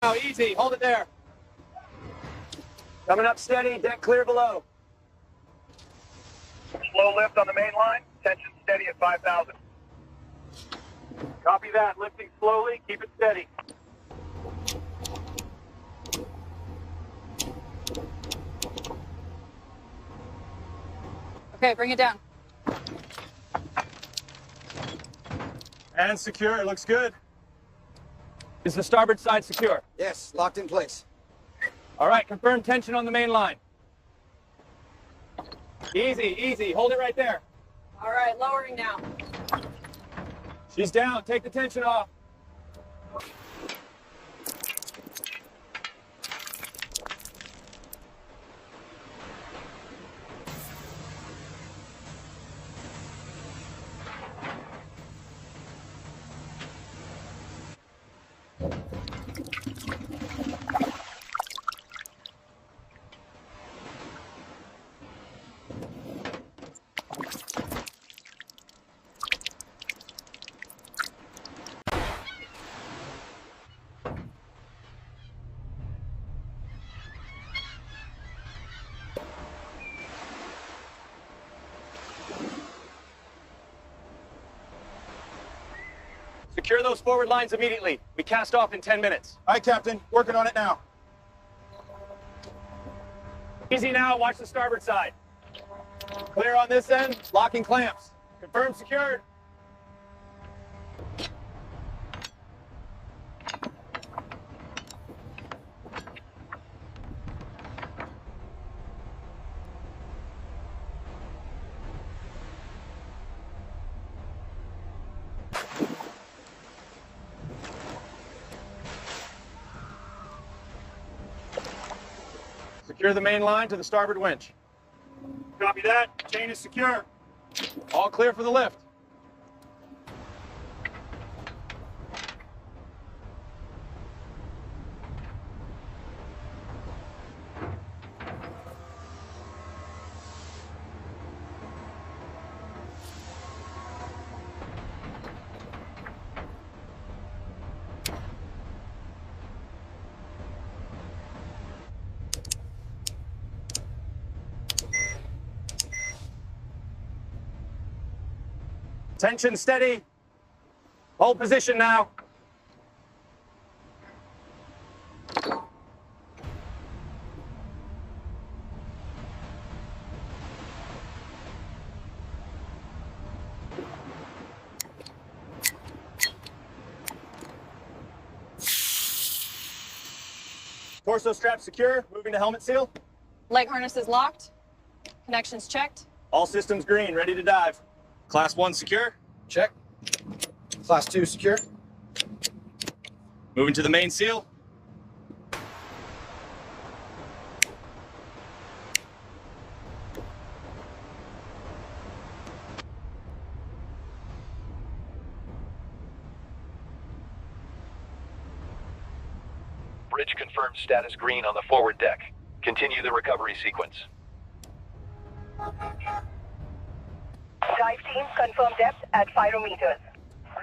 Now, easy, hold it there. Coming up steady, deck clear below. Slow lift on the main line, tension steady at 5,000. Copy that, lifting slowly, keep it steady. Okay, bring it down. And secure, it looks good. Is the starboard side secure? Yes, locked in place. All right, confirm tension on the main line. Easy, easy, hold it right there. All right, lowering now. She's down, take the tension off. Secure those forward lines immediately. We cast off in 10 minutes. Aye, Captain. Working on it now. Easy now, watch the starboard side. Clear on this end, locking clamps. Confirm secured. Secure the main line to the starboard winch. Copy that, chain is secure. All clear for the lift. Tension steady. Hold position now. Torso strap secure. Moving to helmet seal. Leg harness is locked. Connections checked. All systems green. Ready to dive. Class 1 secure. Check. Class 2 secure. Moving to the main seal. Bridge confirms status green on the forward deck. Continue the recovery sequence. Dive team, confirm depth at 5 meters.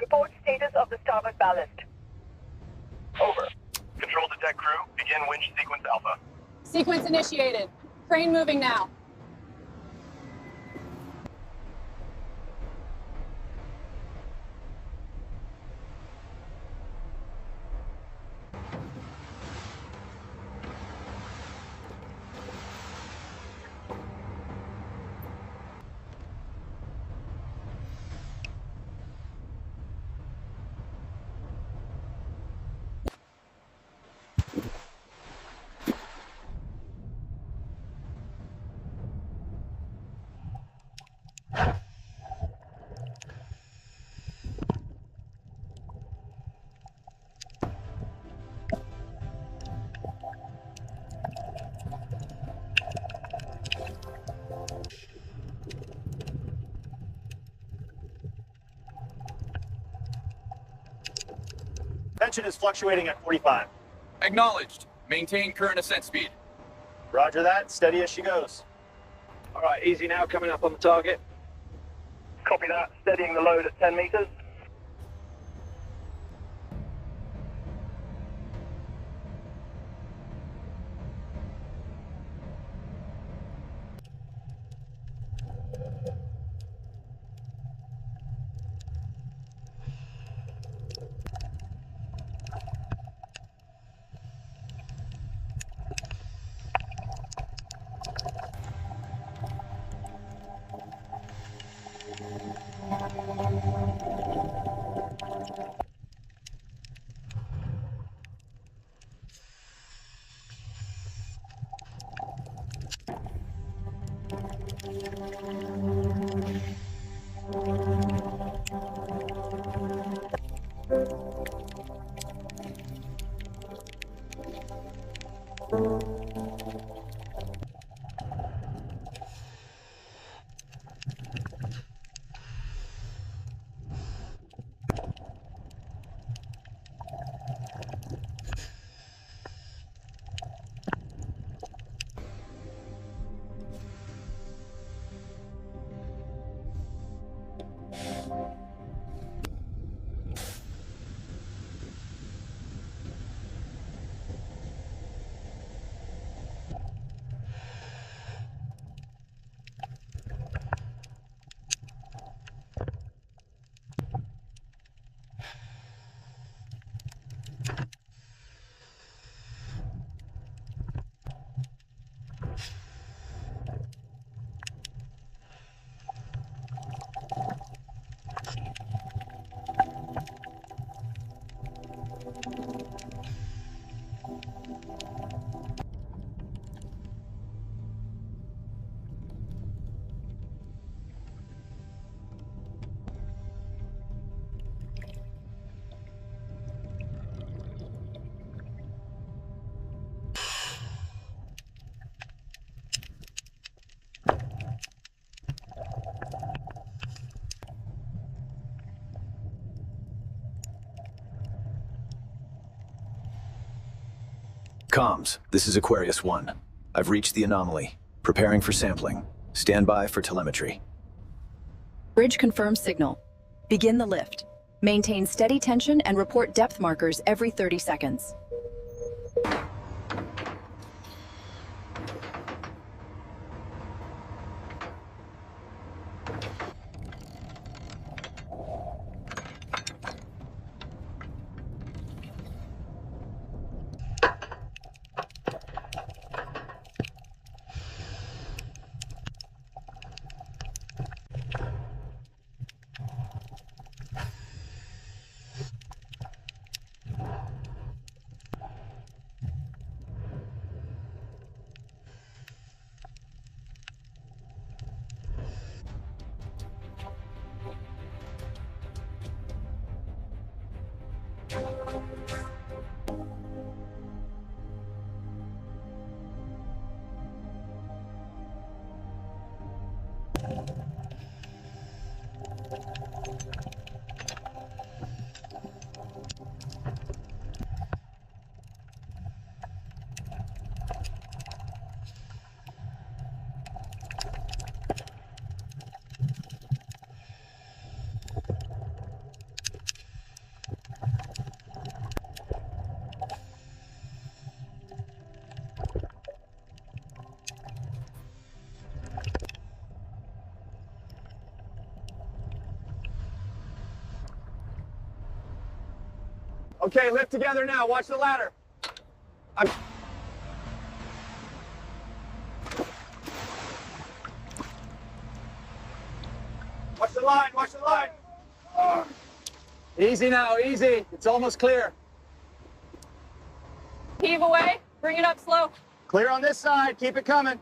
Report status of the starboard ballast. Over. Control to deck crew, begin winch sequence alpha. Sequence initiated. Crane moving now. Tension is fluctuating at 45. Acknowledged. Maintain current ascent speed. Roger that. Steady as she goes. All right, easy now. Coming up on the target. Copy that, steadying the load at 10 meters. Comms, this is Aquarius 1. I've reached the anomaly. Preparing for sampling. Stand by for telemetry. Bridge confirms signal. Begin the lift. Maintain steady tension and report depth markers every 30 seconds. Okay, lift together now. Watch the ladder. Watch the line, watch the line. Easy now, easy. It's almost clear. Heave away. Bring it up slow. Clear on this side. Keep it coming.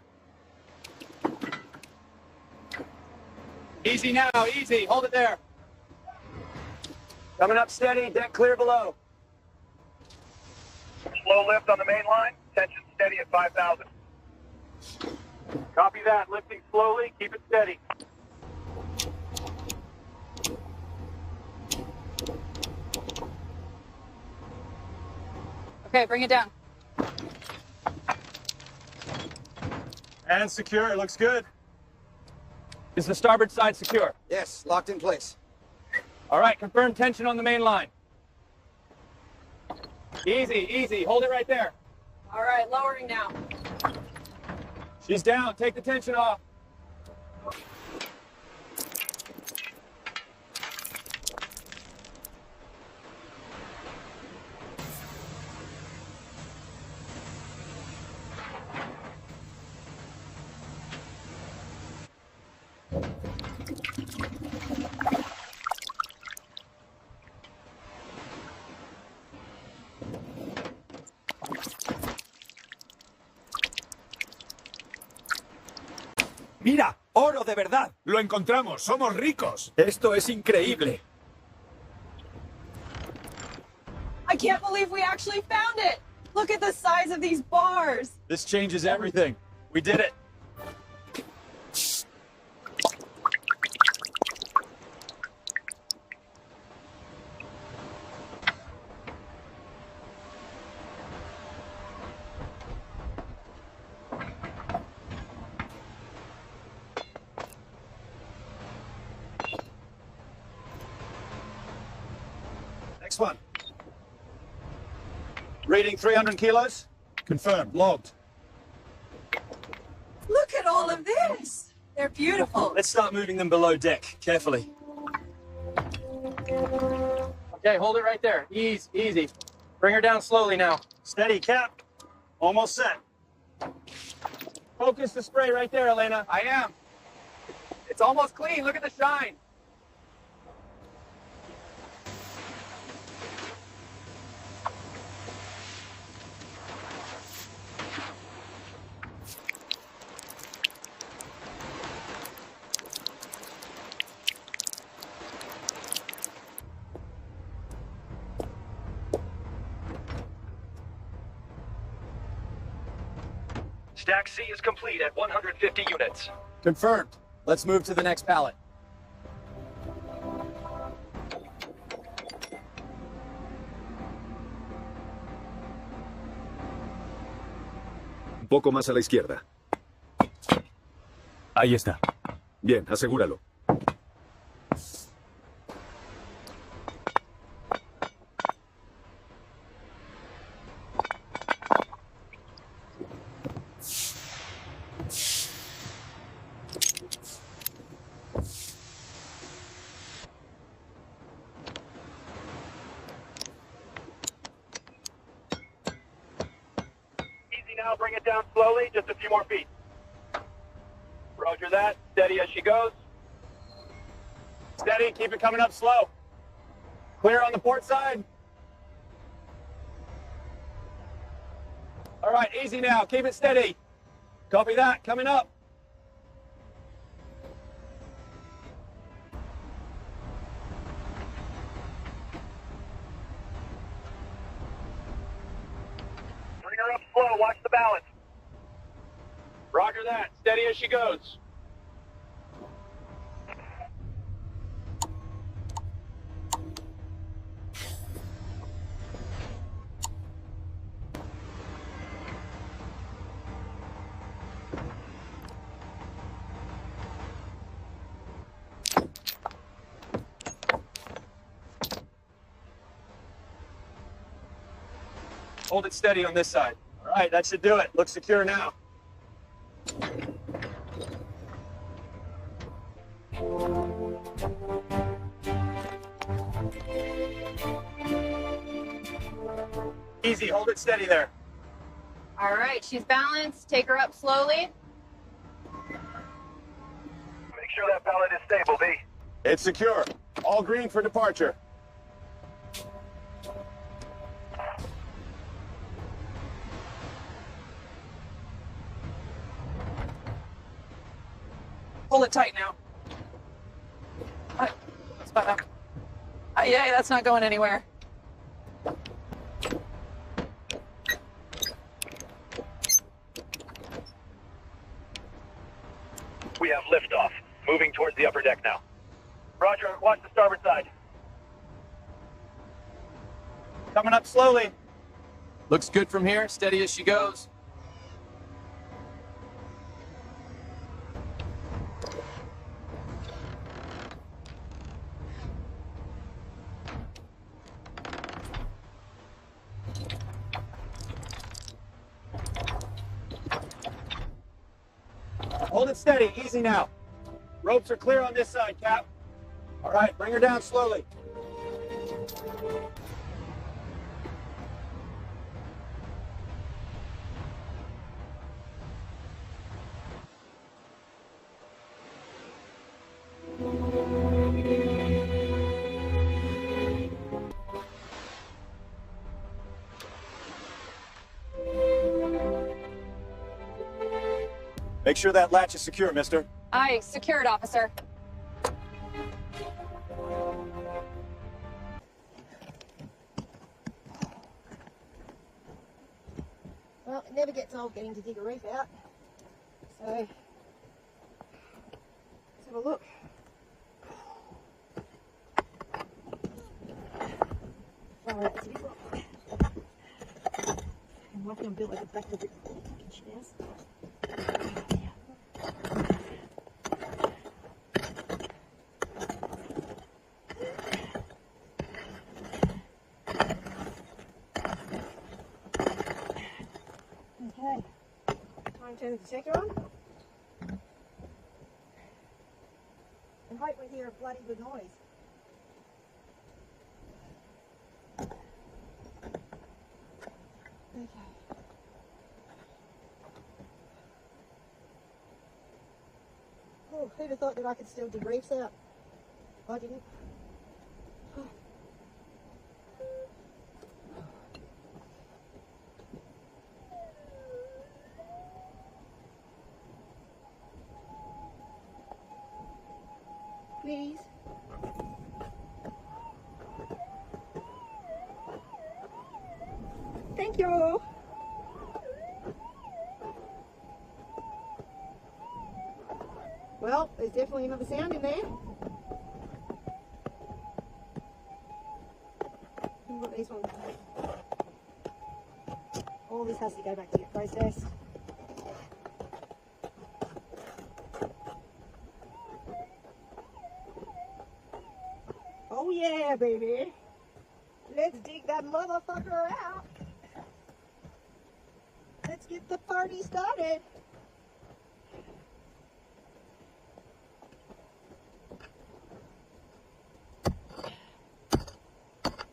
Easy now, easy. Hold it there. Coming up steady. Deck clear below. Slow lift on the main line. Tension steady at 5,000. Copy that. Lifting slowly. Keep it steady. Okay, bring it down. And secure. It looks good. Is the starboard side secure? Yes, locked in place. All right, confirm tension on the main line. Easy, easy. Hold it right there. All right, lowering now. She's down. Take the tension off. ¡Mira! ¡Oro de verdad! ¡Lo encontramos! ¡Somos ricos! ¡Esto es increíble! I can't believe we actually found it. Look at the size of these bars. This changes everything. We did it. Next one. Reading 300 kilos. Confirmed. Logged. Look at all of this. They're beautiful. Let's start moving them below deck, carefully. Okay, hold it right there. Ease, easy. Bring her down slowly now. Steady, Cap. Almost set. Focus the spray right there, Elena. I am. It's almost clean. Look at the shine. Stack C is complete at 150 units. Confirmed. Let's move to the next pallet. Un poco más a la izquierda. Ahí está. Bien, asegúralo. Easy now, bring it down slowly, just a few more feet. Roger that, steady as she goes. Steady, keep it coming up slow. Clear on the port side. All right, easy now, keep it steady. Copy that, coming up. Bring her up slow, watch the balance. Roger that, steady as she goes. Hold it steady on this side. All right, that should do it. Looks secure now. Easy, hold it steady there. All right, she's balanced. Take her up slowly. Make sure that pallet is stable, B. It's secure. All green for departure. Pull it tight now. That's about up. Yeah, that's not going anywhere. We have liftoff. Moving towards the upper deck now. Roger, watch the starboard side. Coming up slowly. Looks good from here, steady as she goes. Hold it steady, easy now. Ropes are clear on this side, Cap. All right, bring her down slowly. Make sure that latch is secure, mister. Aye, secured, officer. It never gets old getting to dig a reef out. So, let's have a look. Alright, it's a big rock. And one thing I'm built like a back of the fucking shit house. Okay, time to turn the detector on. And hope we hear a bloody good noise. Okay. Oh, who'd have thought that I could still dig reefs out? I didn't. Please. Thank you. Well, there's definitely another sound in there. What about these ones? All this has to go back to your process. Oh yeah, baby. Let's dig that motherfucker out. Let's get the party started.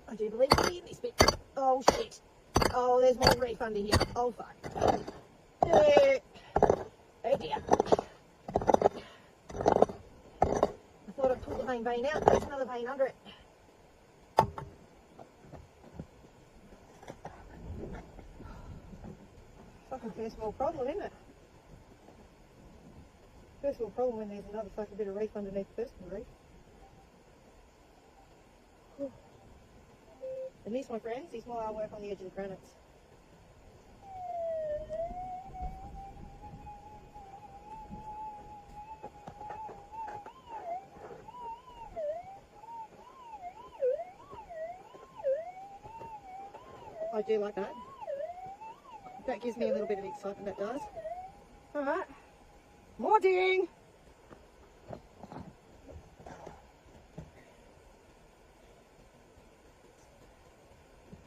I do believe me in this bit. Oh shit. Oh, there's more reef under here. Oh fuck. Oh dear. I thought I'd pull the main vein out. There's another vein under it. Fucking first world problem, isn't it? First world problem when there's another fucking bit of reef underneath the first reef. Whew. And this, my friends, is why I work on the edge of the granites. I do like that. That gives me a little bit of excitement, that does. Alright. More digging!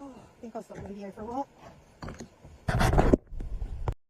Oh, I think I'll stop the video for a while.